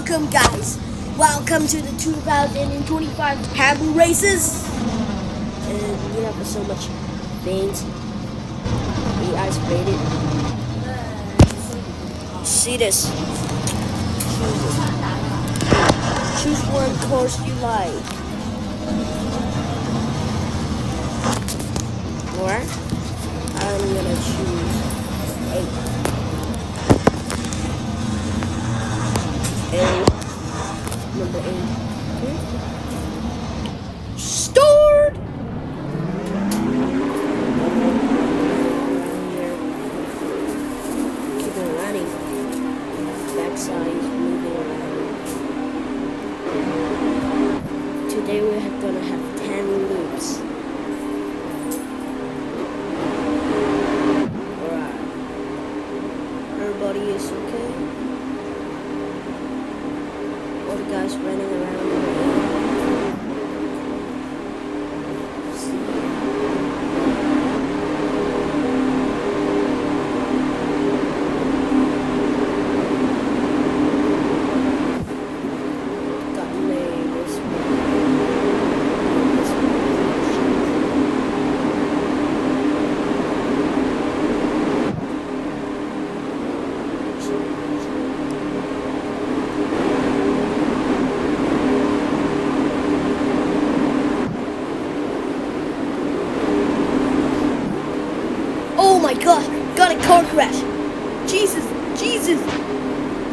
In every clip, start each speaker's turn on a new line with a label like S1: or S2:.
S1: Welcome, guys. Welcome to the 2025 Pummu races. And we have so much things. AI sprayed it. See this. Choose one course you like. Or I'm gonna choose 8. Number 8. Start! Keep on running. Backside is moving around. Today we're gonna have 10 loops. Alright. Everybody is okay? All the guys running around in the air. Got laid this one. Oh my god, got a car crash. Jesus, Jesus,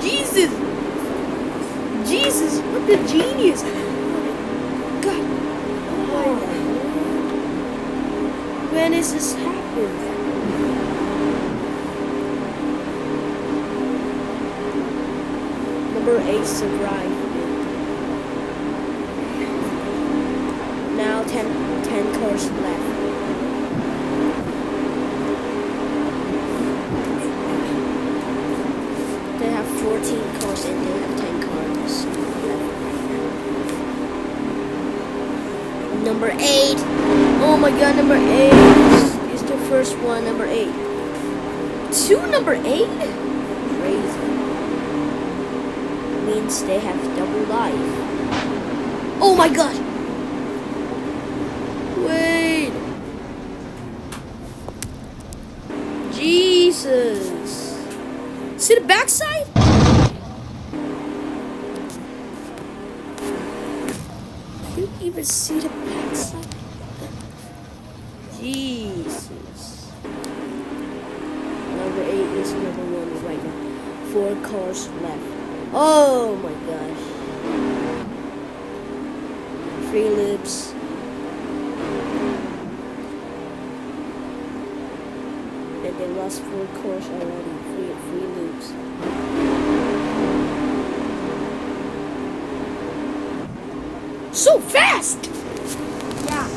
S1: Jesus, Jesus, what the genius. God, when is this happen? Number 8 survived. Now 10 cars left. They have 14 cars and they have 10 cars left. Number 8. Oh my god, number 8 is the first one. Number 8. 2 number 8? Crazy. Means they have double life. Oh my god. Wait. Jesus. See the backside? You even see the backside? Jesus. Number 8 is number 1 right now. 4 cars left. Oh my gosh. 3 loops. And they lost 4 cars already. 3 loops. So fast! Yeah.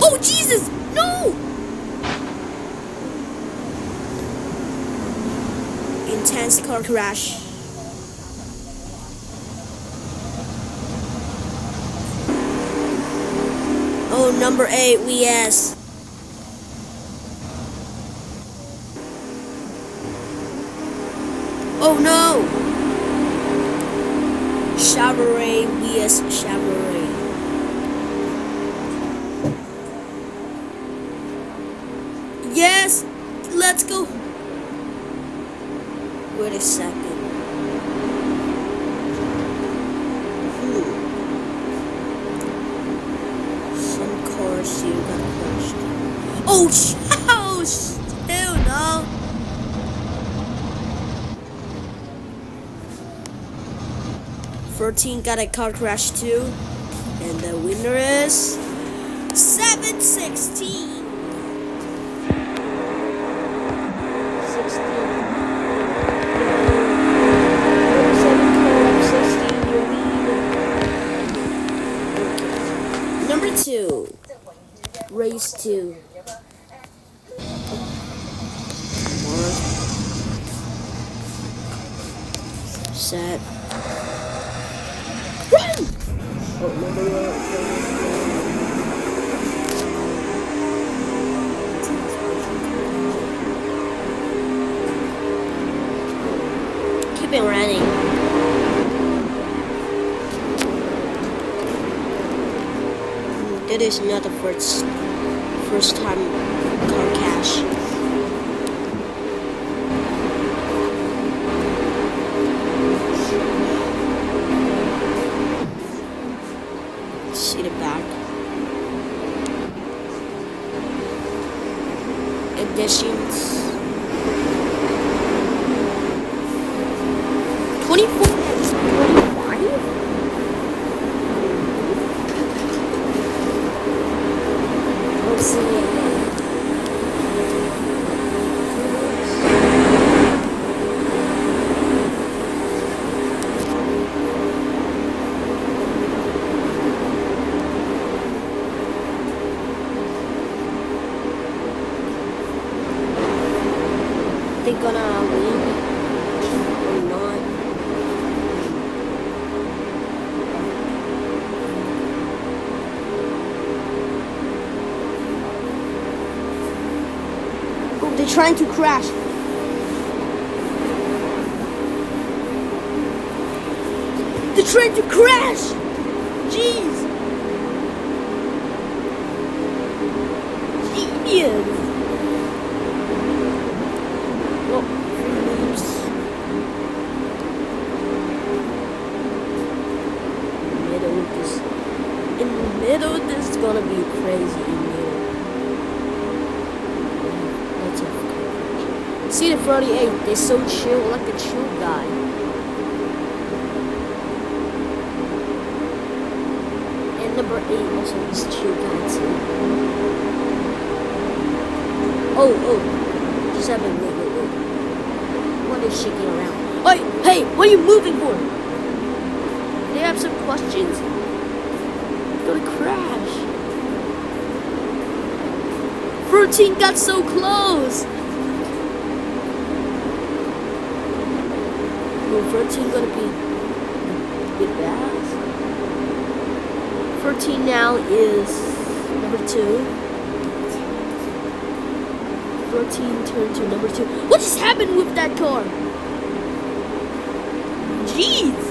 S1: Oh Jesus! No! Intense car crash. Oh, number 8 VS. Oh no! Chevrolet vs Chevrolet. Yes! Let's go! Wait a second. Some cars still got crushed. Oh, still no! '14 got a car crash too, and the winner is 716. 16. Number 2, race 2. Set. Run! Oh, number 1. Keep it running. It is not the first time car crash. See the back. Additions. 24 and 25? Let's see. They gonna win or not? Oh, they're trying to crash. They're trying to crash. Jeez. Genius. In the middle, this is gonna be crazy in here. Let's have see the 38, they're so chill, like the chill guy. And number 8 also is chill guy too. Oh, just have a wait. What is shaking around? Hey, what are you moving for? They have some questions. Gonna crash. 13 got so close. Well, 13 gonna be a bit bad. 13 now is number 2. 13 turned to number 2. What just happened with that car? Jeez.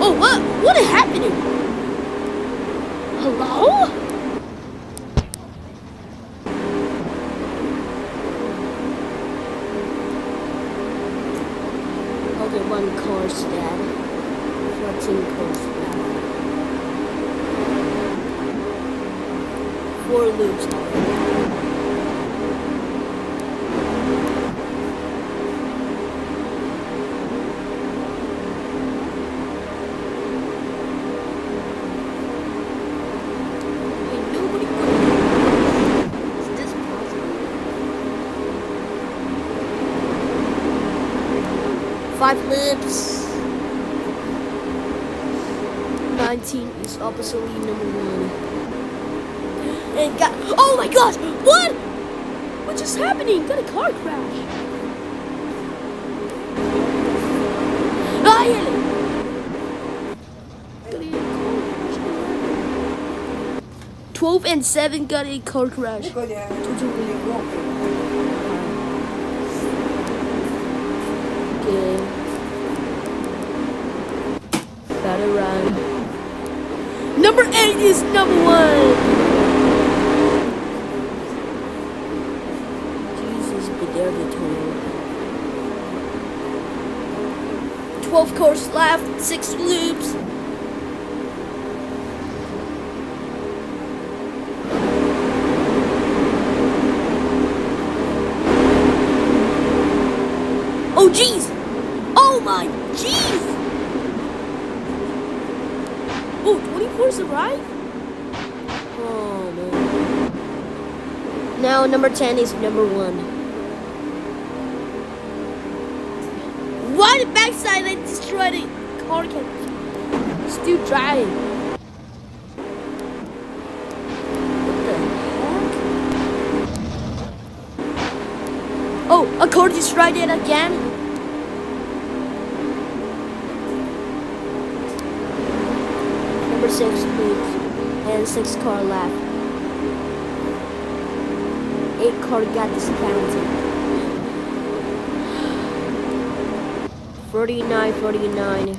S1: Oh, what is happening? Hello? Okay, 1 car's dead. 14 cars dead. 4 loops now. Five loops. 19 is obviously number 1. And got. Oh my gosh! What? What just happening? Got a car crash. Ah, yeah. 12 and 7 got a car crash. Gotta run. Number 8 is number 1. Jesus, but they're the 12 cars left, 6 loops. Oh jeez! Oh my jeez! Oh, 24 is right? Oh no. Now number 10 is number 1. Why the backside I destroyed the car can still driving? What the heck? just try it again. Number 6 loops and 6 car left. 8 car got discounted. 49, 49,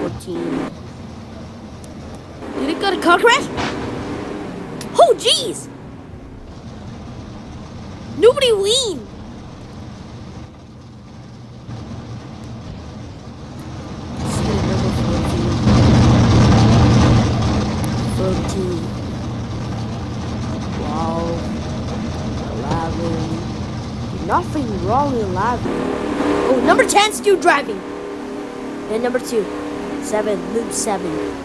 S1: 14. Did it got a car crash? Oh jeez! Nobody win. Number 14. Wow. 11. Nothing wrong with 11. Oh, number 10 still driving. And number 2. 7. Loop 7.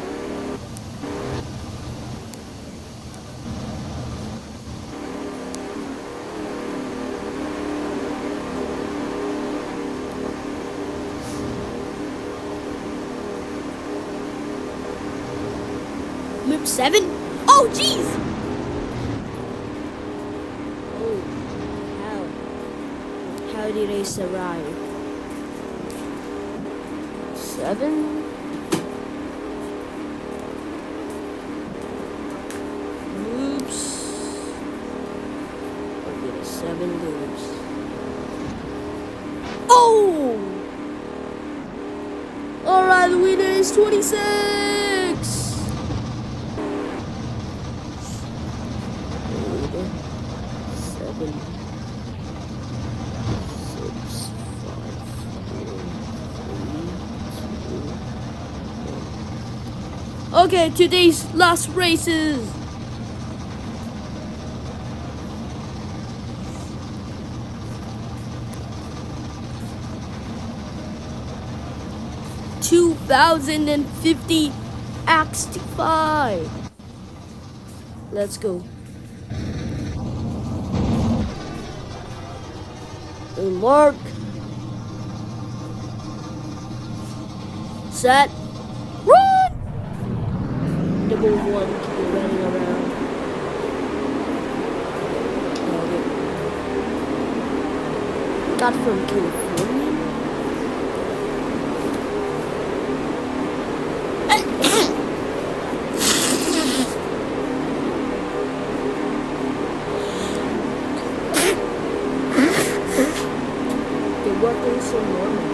S1: Loop 7? Oh, jeez! Oh, how did they survive? 7? Loops. Okay, 7 loops. Oh! Alright, the winner is 26! 7, 6, 5, 4, 3, 2, 1. Okay, today's last races. $2,050 X5. Let's go. Mark, set, run! Number 1, keep running around. Got from California. Working so normal.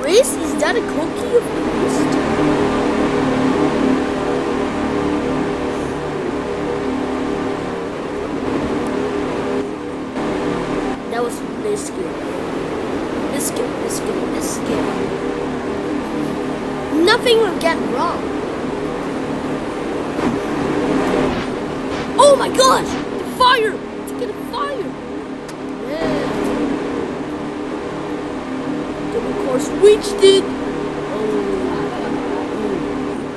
S1: Race? Is that a cookie of race? That was biscuit. Biscuit. Nothing will get wrong. Oh my gosh! Fire! Let's get a fire! Yeah. Double course reached it!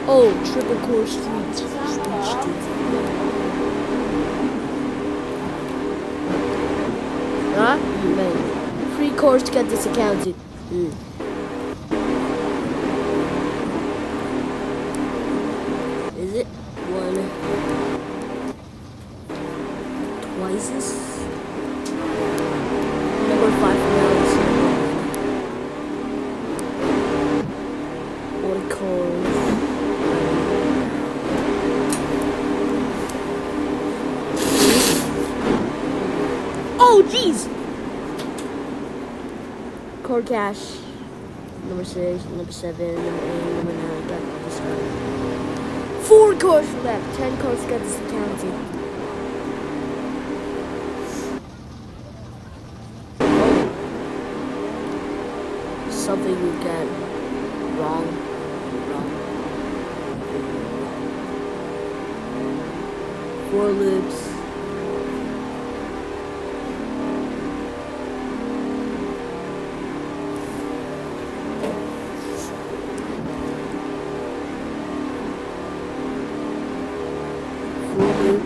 S1: Oh, triple course reached it. Huh? Man. Free course got discounted. Is it? 1. Twice this? Number 5 rounds. 1 course. Oh, jeez! Core cash. Number 6, number 7, number 8, number 9. Got discounted. 4 cars left. 10 cars got discounted. Something we got wrong. 4 loops.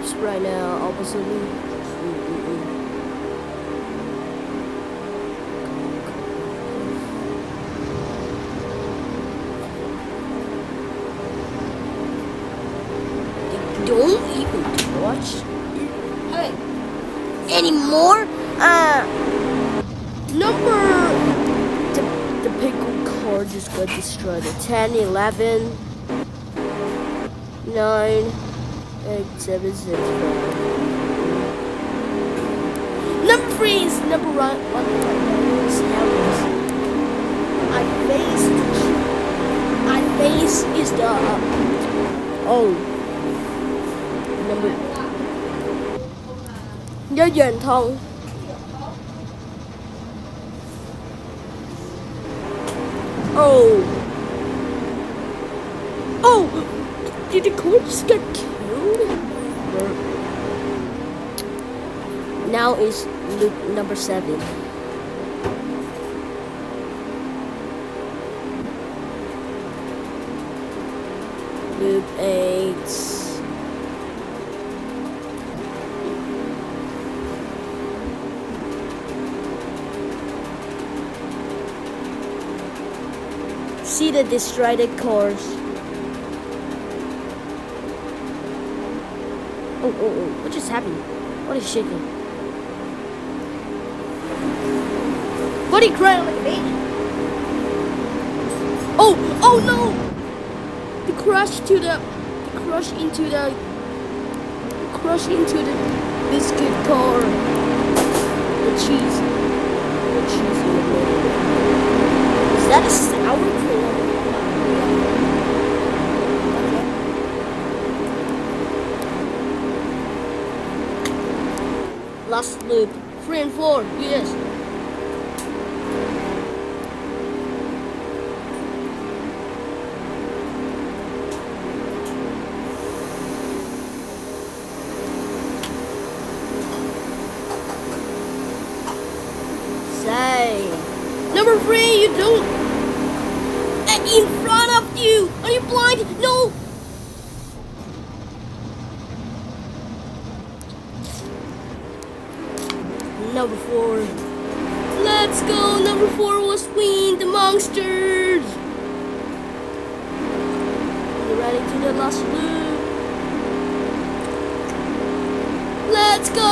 S1: loops right now, opposite loop. They don't even watch it anymore. Number the pickle car just got destroyed. 10, 11, 9, 8, 7, 6, 5. Number 3 is number 1 right now is Harris. I face is the number 一樣痛。Oh, did the car just get killed? Now is loop number 7. Loop 8. See the destroyed cars. Oh, what just happened? What is shaking? What are you crying like a baby? Oh no! They crashed into the biscuit car. The cheese in the middle. Is that a sour cream? Last loop, 3 and 4, yes. Say, number 3, you don't. In front of you! Are you blind? No! Number 4. Let's go! Number 4 was win the monsters! We're ready to the last loop. Let's go!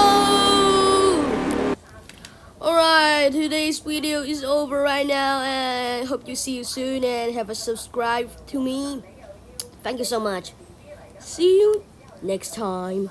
S1: Alright, today's video is over right now, and I hope you see you soon and have a subscribe to me. Thank you so much. See you next time.